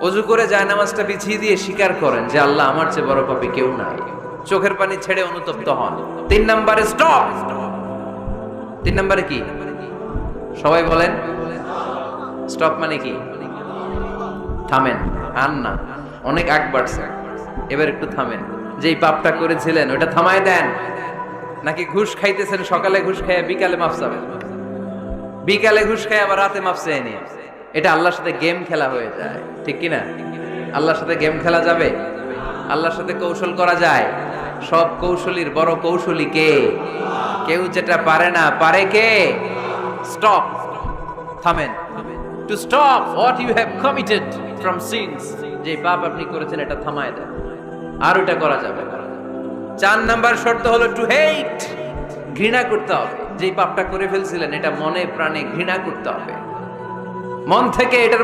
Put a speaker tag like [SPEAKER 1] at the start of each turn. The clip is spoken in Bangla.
[SPEAKER 1] ওযু করে জায়নামাজটা বিছিয়ে দিয়ে স্বীকার করেন যে আল্লাহ আমার চেয়ে বড় পাপী কেউ নাই। চোখের পানি ছেড়ে অনুতপ্ত হন। 3 নম্বরে স্টপ। 3 নম্বরে কি? সবাই বলেন। স্টপ মানে কি? থামেন। আর না, অনেক আগ বাড়ছে, এবার একটু থামেন। যেই পাপটা করেছিলেন ওটা থামায় দেন। নাকি ঘুষ খাইতেছেন, সকালে ঘুষ খাইয়া বিকালে মাফ চাবেন, বিকালে ঘুষ খাই আবার রাতে মাফ চেয়ে নিয়ে, এটা আল্লাহর সাথে গেম খেলা হয়ে যায়, ঠিক কি না? আল্লাহর সাথে গেম খেলা যাবে? আল্লাহর সাথে কৌশল করা যায়? সব কৌশলীর বড় কৌশলী কে? কেউ যেটা পারে না, পারে কে? স্টপ, থামেন। To stop what you have committed from sins, যে পাপ আপনি করেছেন এটা থামায় দেন, আর ওটা করা যাবে না। 4 নাম্বার শর্ত হলো টু হেট, ঘৃণা করতে হবে। যে পাপটা করে ফেলছিলেন এটা মনে প্রাণে ঘৃণা করতে হবে, মন থেকে এটার